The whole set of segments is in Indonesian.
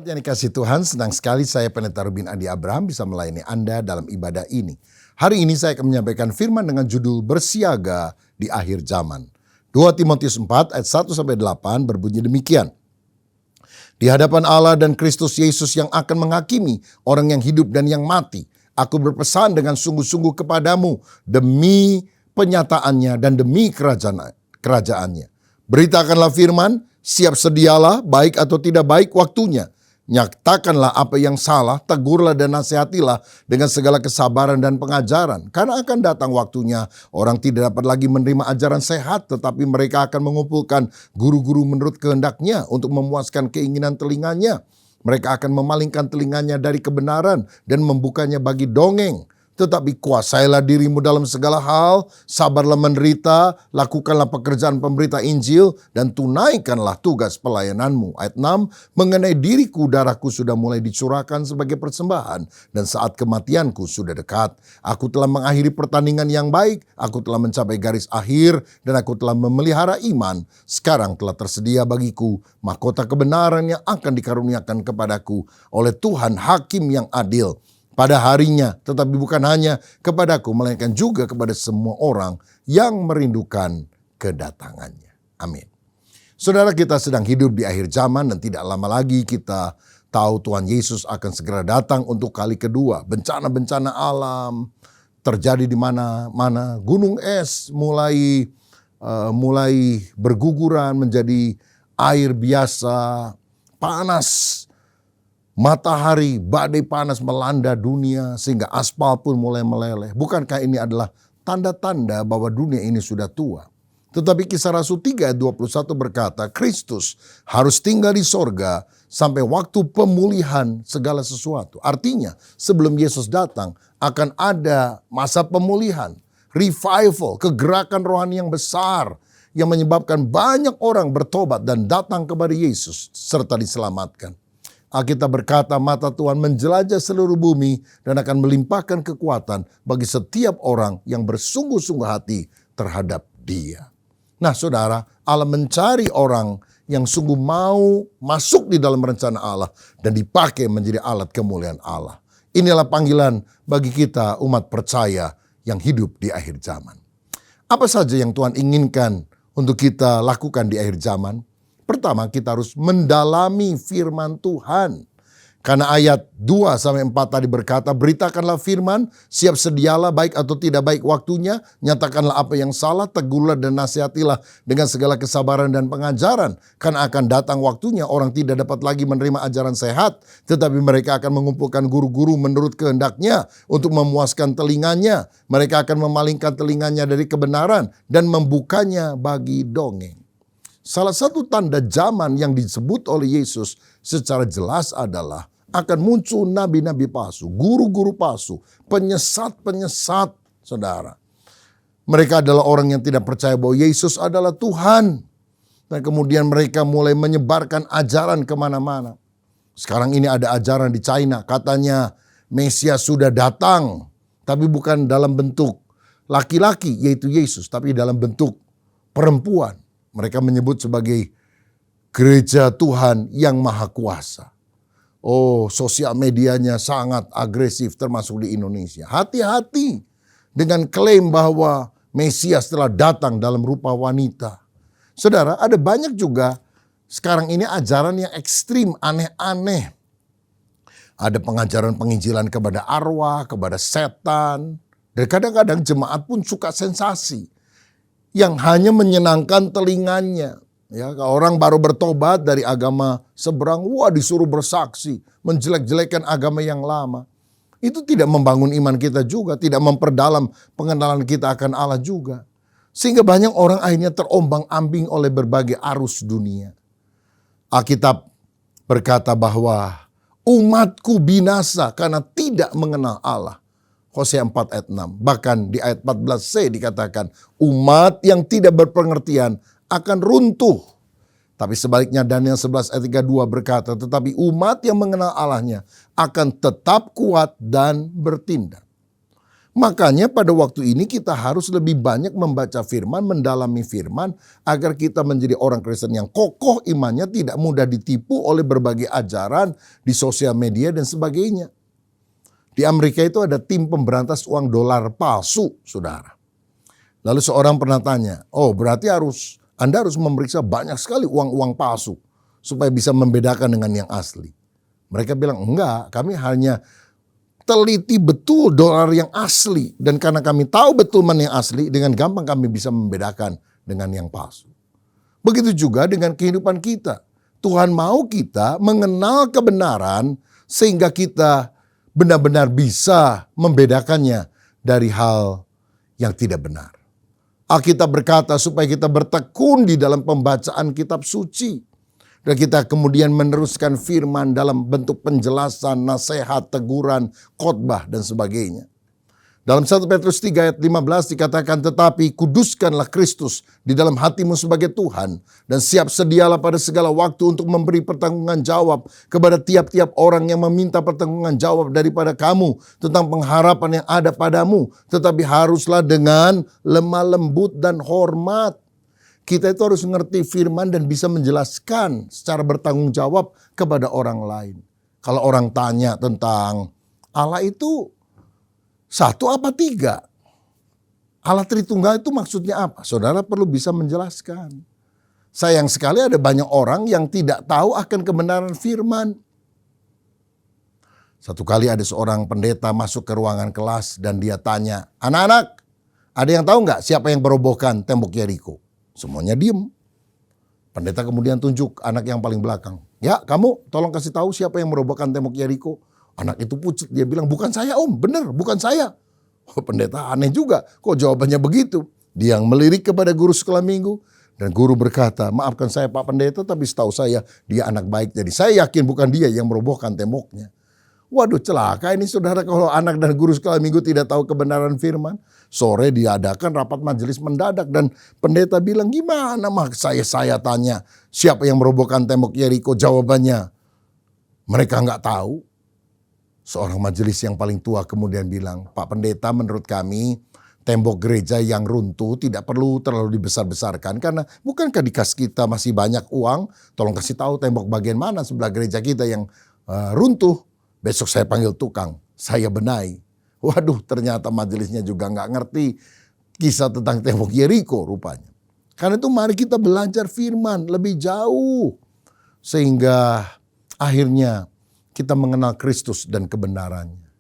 Jemaat yang dikasihi Tuhan, senang sekali saya Pendeta Rubin Adi Abraham bisa melayani Anda dalam ibadah ini. Hari ini saya akan menyampaikan firman dengan judul Bersiaga di Akhir Zaman. 2 Timotius 4 ayat 1-8 berbunyi demikian. Di hadapan Allah dan Kristus Yesus yang akan menghakimi orang yang hidup dan yang mati, aku berpesan dengan sungguh-sungguh kepadamu demi penyataannya dan demi kerajaannya. Beritakanlah firman, siap sedialah, baik atau tidak baik waktunya. Nyatakanlah apa yang salah, tegurlah dan nasihatilah dengan segala kesabaran dan pengajaran. Karena akan datang waktunya orang tidak dapat lagi menerima ajaran sehat, tetapi mereka akan mengumpulkan guru-guru menurut kehendaknya untuk memuaskan keinginan telinganya. Mereka akan memalingkan telinganya dari kebenaran dan membukanya bagi dongeng. Tetapi kuasailah dirimu dalam segala hal, sabarlah menderita, lakukanlah pekerjaan pemberita Injil, dan tunaikanlah tugas pelayananmu. Ayat 6, mengenai diriku darahku sudah mulai dicurahkan sebagai persembahan, dan saat kematianku sudah dekat. Aku telah mengakhiri pertandingan yang baik, aku telah mencapai garis akhir, dan aku telah memelihara iman. Sekarang telah tersedia bagiku mahkota kebenaran yang akan dikaruniakan kepadaku oleh Tuhan Hakim yang adil pada harinya, tetapi bukan hanya kepadaku, melainkan juga kepada semua orang yang merindukan kedatangannya. Amin. Saudara, kita sedang hidup di akhir zaman dan tidak lama lagi kita tahu Tuhan Yesus akan segera datang untuk kali kedua. Bencana-bencana alam terjadi di mana-mana. Gunung es mulai berguguran menjadi air biasa, panas. Matahari, badai panas melanda dunia sehingga aspal pun mulai meleleh. Bukankah ini adalah tanda-tanda bahwa dunia ini sudah tua? Tetapi Kisah Rasul 3 ayat 21 berkata, Kristus harus tinggal di sorga sampai waktu pemulihan segala sesuatu. Artinya sebelum Yesus datang akan ada masa pemulihan, revival, kegerakan rohani yang besar yang menyebabkan banyak orang bertobat dan datang kepada Yesus serta diselamatkan. Alkitab berkata mata Tuhan menjelajah seluruh bumi dan akan melimpahkan kekuatan bagi setiap orang yang bersungguh-sungguh hati terhadap Dia. Nah saudara, Allah mencari orang yang sungguh mau masuk di dalam rencana Allah dan dipakai menjadi alat kemuliaan Allah. Inilah panggilan bagi kita umat percaya yang hidup di akhir zaman. Apa saja yang Tuhan inginkan untuk kita lakukan di akhir zaman? Pertama, kita harus mendalami firman Tuhan. Karena ayat 2-4 tadi berkata, beritakanlah firman, siap sedialah baik atau tidak baik waktunya, nyatakanlah apa yang salah, tegurlah dan nasihatilah dengan segala kesabaran dan pengajaran. Karena akan datang waktunya orang tidak dapat lagi menerima ajaran sehat, tetapi mereka akan mengumpulkan guru-guru menurut kehendaknya untuk memuaskan telinganya. Mereka akan memalingkan telinganya dari kebenaran dan membukanya bagi dongeng. Salah satu tanda zaman yang disebut oleh Yesus secara jelas adalah akan muncul nabi-nabi palsu, guru-guru palsu, penyesat-penyesat, saudara. Mereka adalah orang yang tidak percaya bahwa Yesus adalah Tuhan. Dan kemudian mereka mulai menyebarkan ajaran kemana-mana. Sekarang ini ada ajaran di China, katanya Mesias sudah datang. Tapi bukan dalam bentuk laki-laki, yaitu Yesus, tapi dalam bentuk perempuan. Mereka menyebut sebagai gereja Tuhan yang maha kuasa. Oh, sosial medianya sangat agresif termasuk di Indonesia. Hati-hati dengan klaim bahwa Mesias telah datang dalam rupa wanita. Saudara, ada banyak juga sekarang ini ajaran yang ekstrim, aneh-aneh. Ada pengajaran penginjilan kepada arwah, kepada setan. Dan kadang-kadang jemaat pun suka sensasi yang hanya menyenangkan telinganya. Ya, orang baru bertobat dari agama seberang, disuruh bersaksi, menjelek-jelekan agama yang lama. Itu tidak membangun iman kita juga, tidak memperdalam pengenalan kita akan Allah juga. Sehingga banyak orang akhirnya terombang-ambing oleh berbagai arus dunia. Alkitab berkata bahwa umatku binasa karena tidak mengenal Allah. Hosea 4 ayat 6. Bahkan di ayat 14c dikatakan umat yang tidak berpengertian akan runtuh. Tapi sebaliknya Daniel 11 ayat 32 berkata, tetapi umat yang mengenal Allahnya akan tetap kuat dan bertindak. Makanya pada waktu ini kita harus lebih banyak membaca firman, mendalami firman, agar kita menjadi orang Kristen yang kokoh imannya, tidak mudah ditipu oleh berbagai ajaran di sosial media dan sebagainya. Di Amerika itu ada tim pemberantas uang dolar palsu, saudara. Lalu seorang pernah tanya, oh berarti Anda harus memeriksa banyak sekali uang-uang palsu supaya bisa membedakan dengan yang asli. Mereka bilang, enggak, kami hanya teliti betul dolar yang asli. Dan karena kami tahu betul mana yang asli, dengan gampang kami bisa membedakan dengan yang palsu. Begitu juga dengan kehidupan kita. Tuhan mau kita mengenal kebenaran sehingga kita benar-benar bisa membedakannya dari hal yang tidak benar. Alkitab berkata supaya kita bertekun di dalam pembacaan kitab suci. Dan kita kemudian meneruskan firman dalam bentuk penjelasan, nasihat, teguran, khotbah, dan sebagainya. Dalam 1 Petrus 3 ayat 15 dikatakan, tetapi kuduskanlah Kristus di dalam hatimu sebagai Tuhan, dan siap sedialah pada segala waktu untuk memberi pertanggungan jawab kepada tiap-tiap orang yang meminta pertanggungan jawab daripada kamu tentang pengharapan yang ada padamu. Tetapi haruslah dengan lemah lembut dan hormat. Kita itu harus mengerti firman dan bisa menjelaskan secara bertanggung jawab kepada orang lain. Kalau orang tanya tentang Allah itu satu apa tiga? Allah Tritunggal itu maksudnya apa? Saudara perlu bisa menjelaskan. Sayang sekali ada banyak orang yang tidak tahu akan kebenaran firman. Satu kali ada seorang pendeta masuk ke ruangan kelas dan dia tanya, anak-anak, ada yang tahu nggak siapa yang merobohkan tembok Yeriko? Semuanya diem. Pendeta kemudian tunjuk anak yang paling belakang. Ya, kamu tolong kasih tahu siapa yang merobohkan tembok Yeriko. Anak itu pucat, dia bilang, bukan saya om, benar bukan saya. Oh, pendeta aneh juga, kok jawabannya begitu. Dia yang melirik kepada guru sekolah minggu. Dan guru berkata, maafkan saya Pak Pendeta, tapi setahu saya dia anak baik. Jadi saya yakin bukan dia yang merobohkan temboknya. Waduh, celaka ini saudara kalau anak dan guru sekolah minggu tidak tahu kebenaran firman. Sore diadakan rapat majelis mendadak dan pendeta bilang, gimana mah saya tanya siapa yang merobohkan tembok Yeriko, jawabannya mereka nggak tahu. Seorang majelis yang paling tua kemudian bilang, Pak Pendeta, menurut kami tembok gereja yang runtuh tidak perlu terlalu dibesar-besarkan, karena bukankah di kas kita masih banyak uang? Tolong kasih tahu tembok bagian mana sebelah gereja kita yang runtuh. Besok saya panggil tukang, saya benahi. Waduh, ternyata majelisnya juga nggak ngerti kisah tentang tembok Yeriko rupanya. Karena itu mari kita belajar firman lebih jauh. Sehingga akhirnya kita mengenal Kristus dan kebenarannya.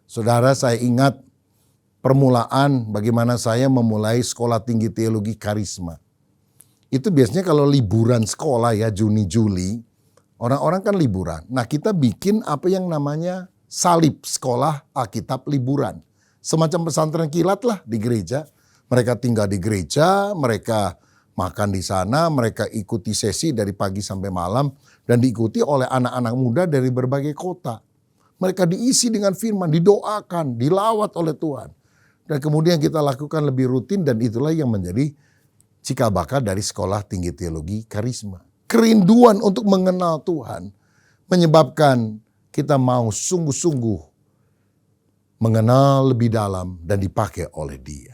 Saudara, saya ingat permulaan bagaimana saya memulai sekolah tinggi teologi karisma. Itu biasanya kalau liburan sekolah ya, Juni-Juli. Orang-orang kan liburan. Nah, kita bikin apa yang namanya salib sekolah Alkitab liburan. Semacam pesantren kilat lah di gereja. Mereka tinggal di gereja, mereka makan di sana, mereka ikuti sesi dari pagi sampai malam. Dan diikuti oleh anak-anak muda dari berbagai kota. Mereka diisi dengan firman, didoakan, dilawat oleh Tuhan. Dan kemudian kita lakukan lebih rutin dan itulah yang menjadi cikal bakal dari sekolah tinggi teologi karisma. Kerinduan untuk mengenal Tuhan menyebabkan kita mau sungguh-sungguh mengenal lebih dalam dan dipakai oleh Dia.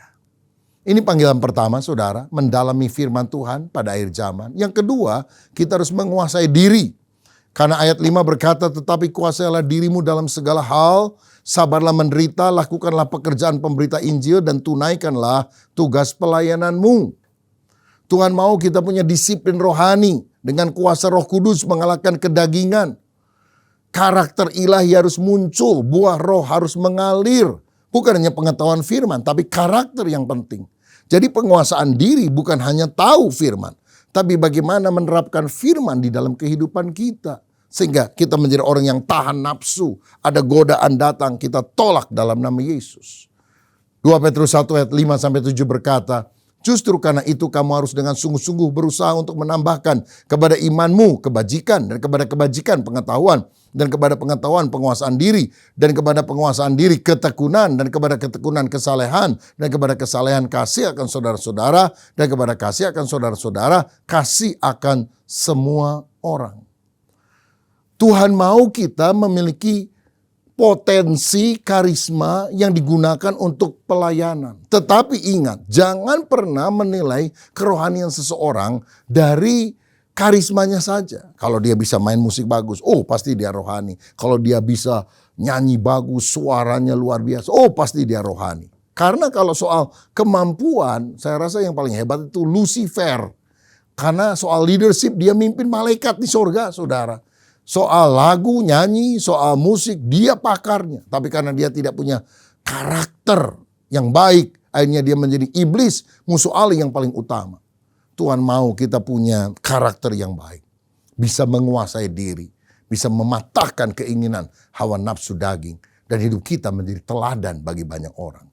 Ini panggilan pertama, saudara, mendalami firman Tuhan pada akhir zaman. Yang kedua, kita harus menguasai diri. Karena ayat 5 berkata, tetapi kuasailah dirimu dalam segala hal, sabarlah menderita, lakukanlah pekerjaan pemberita Injil dan tunaikanlah tugas pelayananmu. Tuhan mau kita punya disiplin rohani dengan kuasa Roh Kudus mengalahkan kedagingan. Karakter ilahi harus muncul, buah roh harus mengalir. Bukan hanya pengetahuan firman, tapi karakter yang penting. Jadi penguasaan diri bukan hanya tahu firman, tapi bagaimana menerapkan firman di dalam kehidupan kita. Sehingga kita menjadi orang yang tahan nafsu. Ada godaan datang, kita tolak dalam nama Yesus. 2 Petrus 1 ayat 5-7 berkata, justru karena itu kamu harus dengan sungguh-sungguh berusaha untuk menambahkan kepada imanmu kebajikan, dan kepada kebajikan pengetahuan, dan kepada pengetahuan penguasaan diri, dan kepada penguasaan diri ketekunan, dan kepada ketekunan kesalehan, dan kepada kesalehan kasih akan saudara-saudara, dan kepada kasih akan saudara-saudara, kasih akan semua orang. Tuhan mau kita memiliki potensi karisma yang digunakan untuk pelayanan. Tetapi ingat, jangan pernah menilai kerohanian seseorang dari karismanya saja. Kalau dia bisa main musik bagus, oh pasti dia rohani. Kalau dia bisa nyanyi bagus, suaranya luar biasa, oh pasti dia rohani. Karena kalau soal kemampuan, saya rasa yang paling hebat itu Lucifer. Karena soal leadership, dia mimpin malaikat di sorga, saudara. Soal lagu, nyanyi, soal musik, dia pakarnya. Tapi karena dia tidak punya karakter yang baik, akhirnya dia menjadi iblis, musuh Allah yang paling utama. Tuhan mau kita punya karakter yang baik. Bisa menguasai diri, bisa mematahkan keinginan hawa nafsu daging. Dan hidup kita menjadi teladan bagi banyak orang.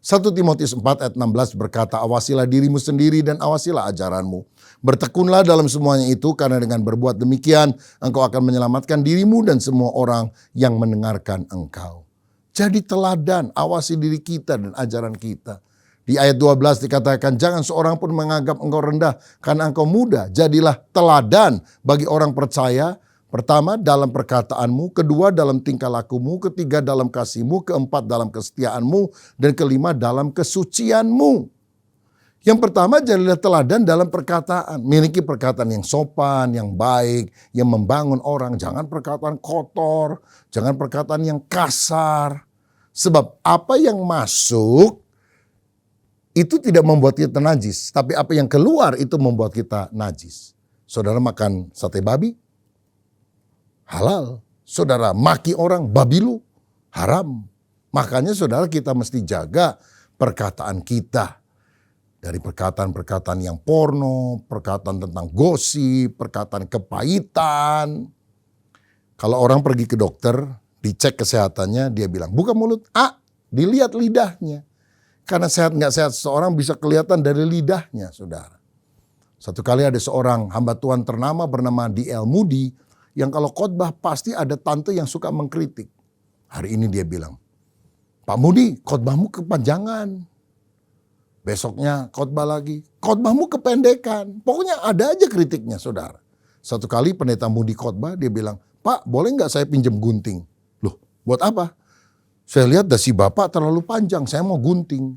1 Timotius 4 ayat 16 berkata, awasilah dirimu sendiri dan awasilah ajaranmu. Bertekunlah dalam semuanya itu, karena dengan berbuat demikian engkau akan menyelamatkan dirimu dan semua orang yang mendengarkan engkau. Jadi teladan, awasi diri kita dan ajaran kita. Di ayat 12 dikatakan, jangan seorang pun menganggap engkau rendah karena engkau muda. Jadilah teladan bagi orang percaya. Pertama, dalam perkataanmu. Kedua, dalam tingkah lakumu. Ketiga, dalam kasihmu. Keempat, dalam kesetiaanmu. Dan kelima, dalam kesucianmu. Yang pertama, jadilah teladan dalam perkataan. Miliki perkataan yang sopan, yang baik, yang membangun orang. Jangan perkataan kotor, jangan perkataan yang kasar. Sebab apa yang masuk itu tidak membuat kita najis. Tapi apa yang keluar itu membuat kita najis. Saudara makan sate babi? Halal. Saudara maki orang, babi lu, haram. Makanya saudara kita mesti jaga perkataan kita. Dari perkataan-perkataan yang porno, perkataan tentang gosip, perkataan kepahitan. Kalau orang pergi ke dokter, dicek kesehatannya, dia bilang, buka mulut, dilihat lidahnya. Karena sehat nggak sehat seseorang bisa kelihatan dari lidahnya, saudara. Satu kali ada seorang hamba Tuhan ternama bernama D.L. Moody, yang kalau khotbah pasti ada tante yang suka mengkritik. Hari ini dia bilang, Pak Moody, khotbahmu kepanjangan. Besoknya khotbah lagi, khotbahmu kependekan. Pokoknya ada aja kritiknya, saudara. Satu kali pendeta Moody khotbah, dia bilang, Pak boleh nggak saya pinjam gunting? Loh, buat apa? Saya lihat dasi Bapak terlalu panjang, saya mau gunting.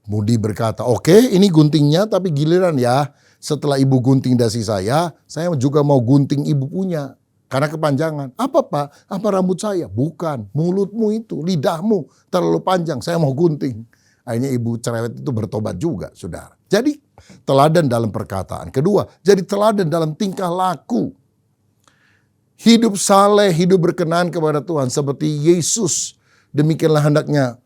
Moody berkata, oke, ini guntingnya tapi giliran ya. Setelah ibu gunting dasi saya juga mau gunting ibu punya. Karena kepanjangan. Apa Pak? Apa rambut saya? Bukan, mulutmu itu, lidahmu terlalu panjang, saya mau gunting. Akhirnya ibu cerewet itu bertobat juga, saudara. Jadi teladan dalam perkataan. Kedua, jadi teladan dalam tingkah laku. Hidup saleh, hidup berkenan kepada Tuhan. Seperti Yesus, demikianlah hendaknya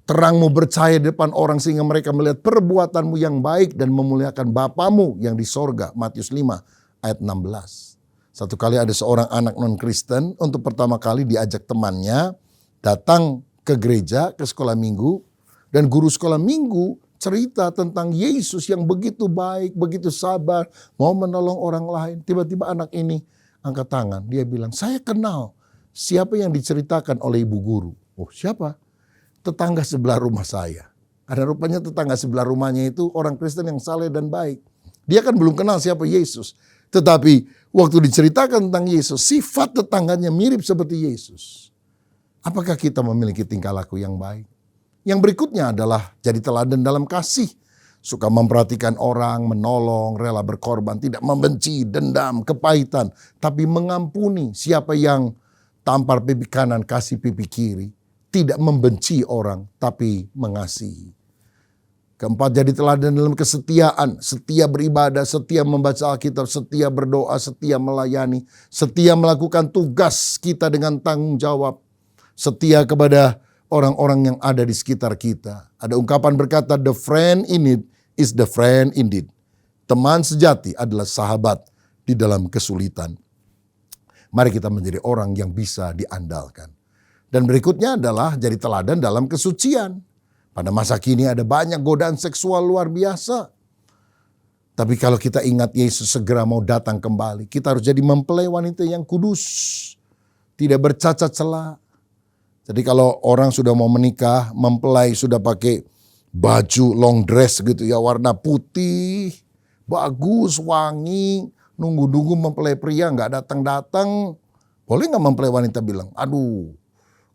terangmu bercahaya di depan orang sehingga mereka melihat perbuatanmu yang baik dan memuliakan Bapamu yang di sorga. Matius 5 ayat 16. Satu kali ada seorang anak non-Kristen untuk pertama kali diajak temannya datang ke gereja, ke sekolah minggu. Dan guru sekolah minggu cerita tentang Yesus yang begitu baik, begitu sabar, mau menolong orang lain. Tiba-tiba anak ini angkat tangan, dia bilang, saya kenal siapa yang diceritakan oleh ibu guru. Oh siapa? Tetangga sebelah rumah saya. Ada rupanya tetangga sebelah rumahnya itu orang Kristen yang saleh dan baik. Dia kan belum kenal siapa Yesus. Tetapi waktu diceritakan tentang Yesus, sifat tetangganya mirip seperti Yesus. Apakah kita memiliki tingkah laku yang baik? Yang berikutnya adalah jadi teladan dalam kasih. Suka memperhatikan orang, menolong, rela berkorban, tidak membenci, dendam, kepahitan. Tapi mengampuni siapa yang tampar pipi kanan, kasih pipi kiri. Tidak membenci orang, tapi mengasihi. Keempat, jadi teladan dalam kesetiaan. Setia beribadah, setia membaca Alkitab, setia berdoa, setia melayani. Setia melakukan tugas kita dengan tanggung jawab. Setia kepada orang-orang yang ada di sekitar kita. Ada ungkapan berkata, the friend in need is the friend indeed. Teman sejati adalah sahabat di dalam kesulitan. Mari kita menjadi orang yang bisa diandalkan. Dan berikutnya adalah jadi teladan dalam kesucian. Pada masa kini ada banyak godaan seksual luar biasa. Tapi kalau kita ingat Yesus segera mau datang kembali, kita harus jadi mempelai wanita yang kudus. Tidak bercacat celah. Jadi kalau orang sudah mau menikah, mempelai sudah pakai baju long dress gitu ya, warna putih, bagus, wangi, nunggu-nunggu mempelai pria nggak datang-datang, Boleh nggak mempelai wanita bilang, aduh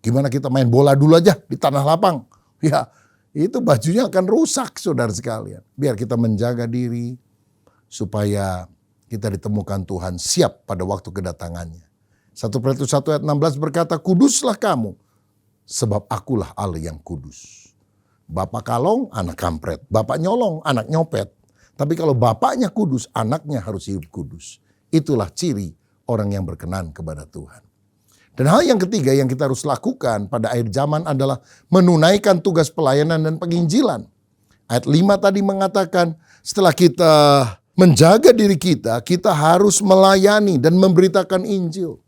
gimana kita main bola dulu aja di tanah lapang. Ya itu bajunya akan rusak saudara sekalian. Biar kita menjaga diri supaya kita ditemukan Tuhan siap pada waktu kedatangannya. 1 Petrus 1 ayat 16 berkata, kuduslah kamu sebab akulah Allah yang kudus. Bapak kalong, anak kampret. Bapak nyolong, anak nyopet. Tapi kalau bapaknya kudus, anaknya harus hidup kudus. Itulah ciri orang yang berkenan kepada Tuhan. Dan hal yang ketiga yang kita harus lakukan pada akhir zaman adalah menunaikan tugas pelayanan dan penginjilan. Ayat 5 tadi mengatakan setelah kita menjaga diri kita, kita harus melayani dan memberitakan Injil.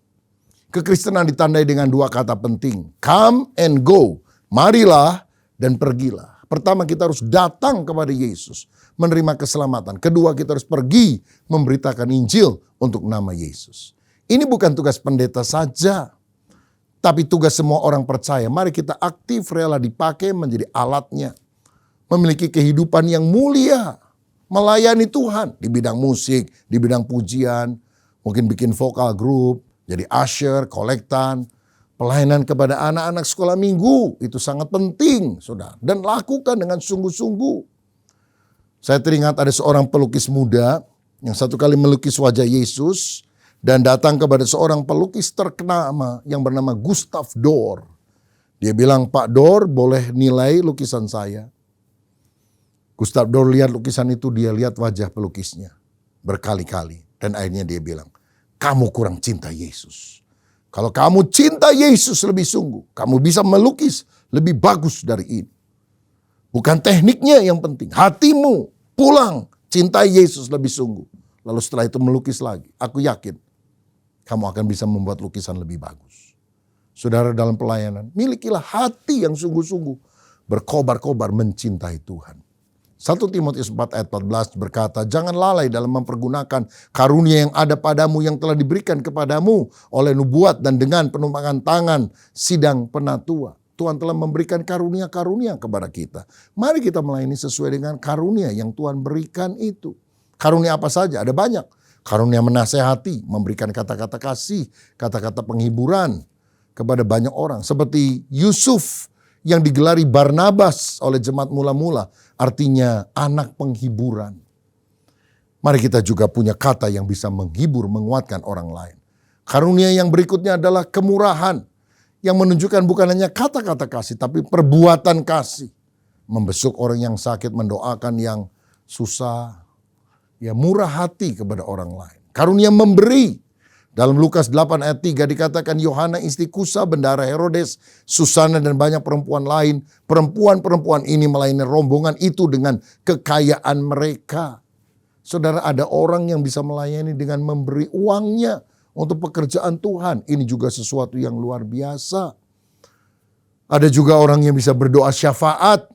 Kekristenan ditandai dengan dua kata penting. Come and go. Marilah dan pergilah. Pertama kita harus datang kepada Yesus. Menerima keselamatan. Kedua kita harus pergi memberitakan Injil untuk nama Yesus. Ini bukan tugas pendeta saja. Tapi tugas semua orang percaya. Mari kita aktif rela dipakai menjadi alatnya. Memiliki kehidupan yang mulia. Melayani Tuhan. Di bidang musik, di bidang pujian. Mungkin bikin vokal group. Jadi usher, kolektan, pelayanan kepada anak-anak sekolah minggu. Itu sangat penting, saudara. Dan lakukan dengan sungguh-sungguh. Saya teringat ada seorang pelukis muda yang satu kali melukis wajah Yesus. Dan datang kepada seorang pelukis terkenal yang bernama Gustav Dor. Dia bilang, Pak Dor boleh nilai lukisan saya. Gustav Dor lihat lukisan itu, dia lihat wajah pelukisnya berkali-kali. Dan akhirnya dia bilang, kamu kurang cinta Yesus. Kalau kamu cinta Yesus lebih sungguh, kamu bisa melukis lebih bagus dari ini. Bukan tekniknya yang penting, hatimu pulang cintai Yesus lebih sungguh. Lalu setelah itu melukis lagi. Aku yakin kamu akan bisa membuat lukisan lebih bagus. Saudara dalam pelayanan, milikilah hati yang sungguh-sungguh berkobar-kobar mencintai Tuhan. 1 Timotius 4 ayat 14 berkata, jangan lalai dalam mempergunakan karunia yang ada padamu yang telah diberikan kepadamu oleh nubuat dan dengan penumpangan tangan sidang penatua. Tuhan telah memberikan karunia-karunia kepada kita. Mari kita melayani sesuai dengan karunia yang Tuhan berikan itu. Karunia apa saja? Ada banyak. Karunia menasehati, memberikan kata-kata kasih, kata-kata penghiburan kepada banyak orang. Seperti Yusuf yang digelari Barnabas oleh jemaat mula-mula. Artinya anak penghiburan. Mari kita juga punya kata yang bisa menghibur, menguatkan orang lain. Karunia yang berikutnya adalah kemurahan. Yang menunjukkan bukan hanya kata-kata kasih, tapi perbuatan kasih. Membesuk orang yang sakit, mendoakan yang susah. Ya, murah hati kepada orang lain. Karunia memberi. Dalam Lukas 8 ayat 3 dikatakan Yohana istri Kusa, bendahara Herodes, Susana dan banyak perempuan lain. Perempuan-perempuan ini melayani rombongan itu dengan kekayaan mereka. Saudara, ada orang yang bisa melayani dengan memberi uangnya untuk pekerjaan Tuhan. Ini juga sesuatu yang luar biasa. Ada juga orang yang bisa berdoa syafaat.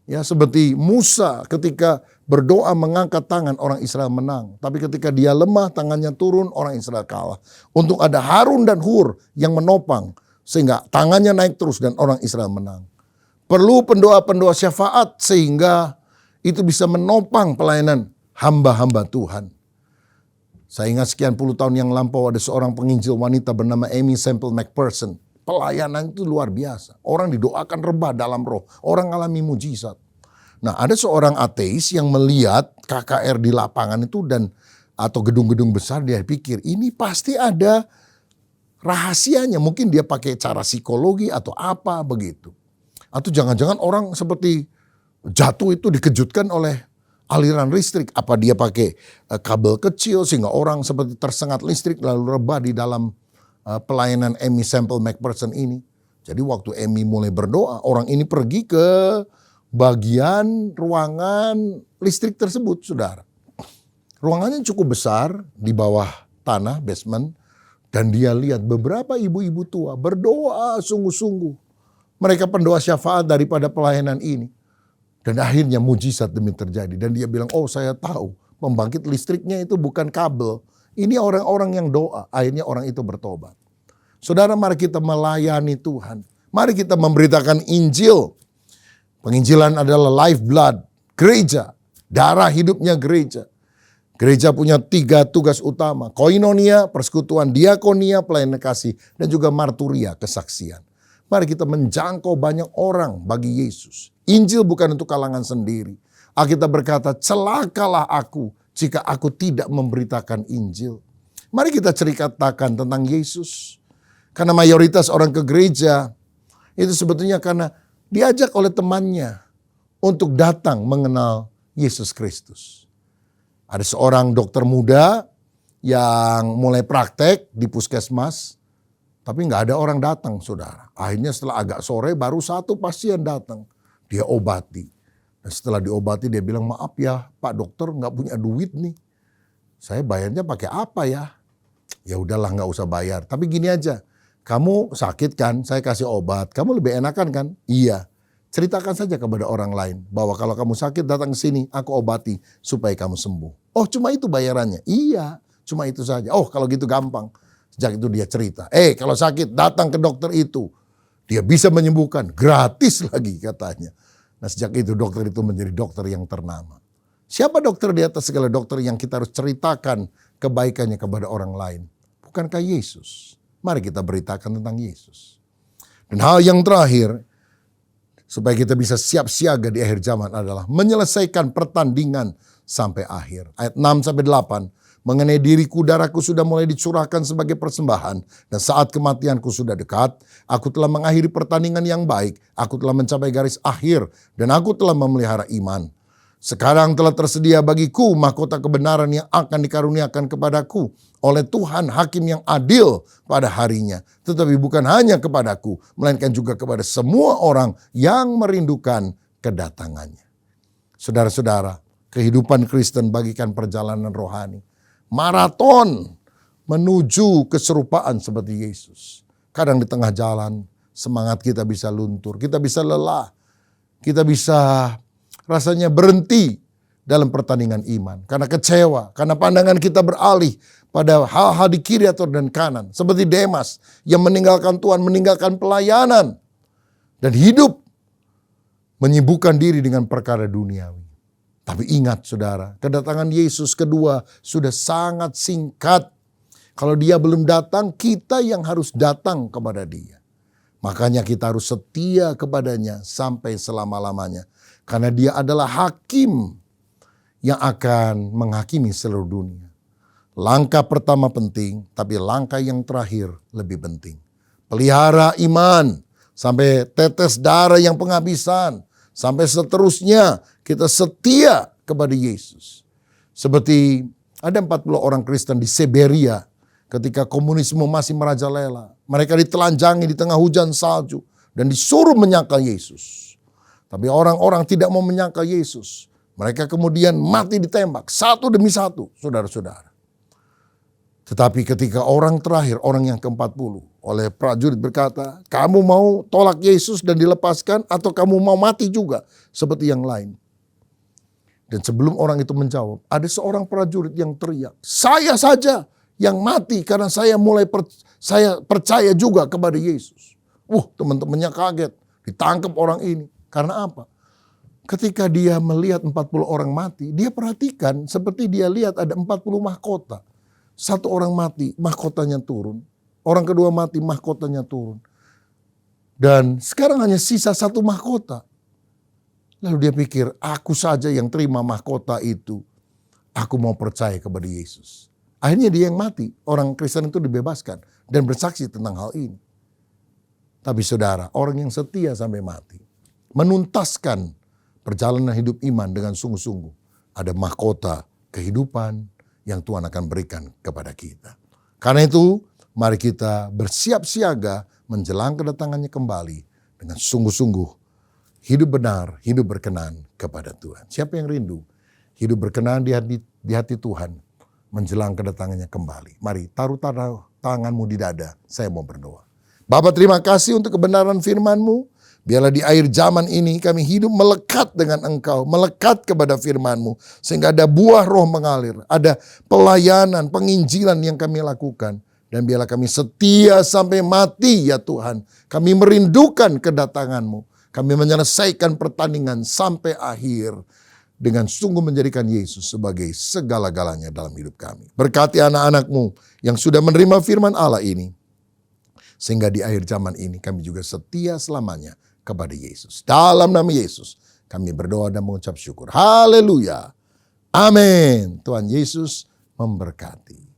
Ya, seperti Musa ketika berdoa mengangkat tangan, orang Israel menang. Tapi ketika dia lemah, tangannya turun, orang Israel kalah. Untuk ada Harun dan Hur yang menopang sehingga tangannya naik terus dan orang Israel menang. Perlu pendoa-pendoa syafaat sehingga itu bisa menopang pelayanan hamba-hamba Tuhan. Saya ingat sekian puluh tahun yang lampau ada seorang penginjil wanita bernama Amy Semple McPherson. Pelayanan itu luar biasa. Orang didoakan rebah dalam roh. Orang alami mujizat. Nah, ada seorang ateis yang melihat KKR di lapangan itu atau gedung-gedung besar, dia pikir ini pasti ada rahasianya. Mungkin dia pakai cara psikologi atau apa begitu. Atau jangan-jangan orang seperti jatuh itu dikejutkan oleh aliran listrik. Apa dia pakai kabel kecil sehingga orang seperti tersengat listrik lalu rebah di dalam pelayanan Amy Semple McPherson ini. Jadi waktu Amy mulai berdoa, orang ini pergi ke bagian ruangan listrik tersebut, saudara. Ruangannya cukup besar di bawah tanah, basement. Dan dia lihat beberapa ibu-ibu tua berdoa sungguh-sungguh. Mereka pendoa syafaat daripada pelayanan ini. Dan akhirnya mujizat demi terjadi. Dan dia bilang, oh saya tahu pembangkit listriknya itu bukan kabel. Ini orang-orang yang doa, akhirnya orang itu bertobat. Saudara, mari kita melayani Tuhan. Mari kita memberitakan Injil. Penginjilan adalah lifeblood, gereja, darah hidupnya gereja. Gereja punya 3 tugas utama. Koinonia, persekutuan, diakonia, pelayanan kasih, dan juga marturia, kesaksian. Mari kita menjangkau banyak orang bagi Yesus. Injil bukan untuk kalangan sendiri. Alkitab berkata, celakalah aku jika aku tidak memberitakan Injil. Mari kita ceritakan tentang Yesus. Karena mayoritas orang ke gereja itu sebetulnya karena diajak oleh temannya untuk datang mengenal Yesus Kristus. Ada seorang dokter muda yang mulai praktek di puskesmas, tapi nggak ada orang datang, saudara. Akhirnya setelah agak sore baru 1 pasien datang. Dia obati. Dan setelah diobati dia bilang, maaf ya Pak Dokter, nggak punya duit nih. Saya bayarnya pakai apa ya? Ya udahlah, nggak usah bayar. Tapi gini aja, kamu sakit kan, saya kasih obat. Kamu lebih enakan kan? Iya. Ceritakan saja kepada orang lain bahwa kalau kamu sakit datang ke sini, aku obati supaya kamu sembuh. Oh, cuma itu bayarannya? Iya, cuma itu saja. Oh, kalau gitu gampang. Sejak itu dia cerita, kalau sakit datang ke dokter itu. Dia bisa menyembuhkan, gratis lagi katanya. Nah, sejak itu dokter itu menjadi dokter yang ternama. Siapa dokter di atas segala dokter yang kita harus ceritakan kebaikannya kepada orang lain? Bukankah Yesus? Mari kita beritakan tentang Yesus. Dan hal yang terakhir, supaya kita bisa siap siaga di akhir zaman adalah menyelesaikan pertandingan sampai akhir. Ayat 6-8, mengenai diriku darahku sudah mulai dicurahkan sebagai persembahan dan saat kematianku sudah dekat. Aku telah mengakhiri pertandingan yang baik, aku telah mencapai garis akhir dan aku telah memelihara iman. Sekarang telah tersedia bagiku mahkota kebenaran yang akan dikaruniakan kepadaku oleh Tuhan Hakim yang adil pada harinya. Tetapi bukan hanya kepadaku, melainkan juga kepada semua orang yang merindukan kedatangannya. Saudara-saudara, kehidupan Kristen bagikan perjalanan rohani. Maraton menuju keserupaan seperti Yesus. Kadang di tengah jalan semangat kita bisa luntur, kita bisa lelah, kita bisa rasanya berhenti dalam pertandingan iman. Karena kecewa, karena pandangan kita beralih pada hal-hal di kiri atau dan kanan. Seperti Demas yang meninggalkan Tuhan, meninggalkan pelayanan. Dan hidup menyibukkan diri dengan perkara duniawi. Tapi ingat saudara, kedatangan Yesus kedua sudah sangat singkat. Kalau dia belum datang, kita yang harus datang kepada dia. Makanya kita harus setia kepadanya sampai selama-lamanya. Karena dia adalah hakim yang akan menghakimi seluruh dunia. Langkah pertama penting, tapi langkah yang terakhir lebih penting. Pelihara iman sampai tetes darah yang penghabisan. Sampai seterusnya kita setia kepada Yesus. Seperti ada 40 orang Kristen di Siberia ketika komunisme masih merajalela. Mereka ditelanjangi di tengah hujan salju dan disuruh menyangkal Yesus. Tapi orang-orang tidak mau menyangkal Yesus. Mereka kemudian mati ditembak satu demi satu, saudara-saudara. Tetapi ketika orang terakhir, orang yang ke-40 oleh prajurit berkata, kamu mau tolak Yesus dan dilepaskan atau kamu mau mati juga seperti yang lain? Dan sebelum orang itu menjawab, ada seorang prajurit yang teriak, saya saja yang mati karena saya saya percaya juga kepada Yesus. Teman-temannya kaget, ditangkap orang ini. Karena apa? Ketika dia melihat 40 orang mati, dia perhatikan seperti dia lihat ada 40 mahkota. Satu orang mati, mahkotanya turun. Orang kedua mati, mahkotanya turun. Dan sekarang hanya sisa satu mahkota. Lalu dia pikir, aku saja yang terima mahkota itu. Aku mau percaya kepada Yesus. Akhirnya dia yang mati. Orang Kristen itu dibebaskan dan bersaksi tentang hal ini. Tapi saudara, orang yang setia sampai mati, menuntaskan perjalanan hidup iman dengan sungguh-sungguh. Ada mahkota kehidupan yang Tuhan akan berikan kepada kita. Karena itu, mari kita bersiap siaga menjelang kedatangannya kembali dengan sungguh-sungguh hidup benar, hidup berkenan kepada Tuhan. Siapa yang rindu hidup berkenan di hati Tuhan menjelang kedatangannya kembali? Mari taruh tanganmu di dada, saya mau berdoa. Bapa, terima kasih untuk kebenaran firman-Mu. Biarlah di akhir zaman ini kami hidup melekat dengan Engkau, melekat kepada firman-Mu. Sehingga ada buah roh mengalir, ada pelayanan, penginjilan yang kami lakukan. Dan biarlah kami setia sampai mati ya Tuhan. Kami merindukan kedatangan-Mu. Kami menyelesaikan pertandingan sampai akhir. dengan sungguh menjadikan Yesus sebagai segala-galanya dalam hidup kami. Berkati anak-anakmu yang sudah menerima firman Allah ini, sehingga di akhir zaman ini kami juga setia selamanya kepada Yesus. Dalam nama Yesus kami berdoa dan mengucap syukur. Haleluya. Amin. Tuhan Yesus memberkati.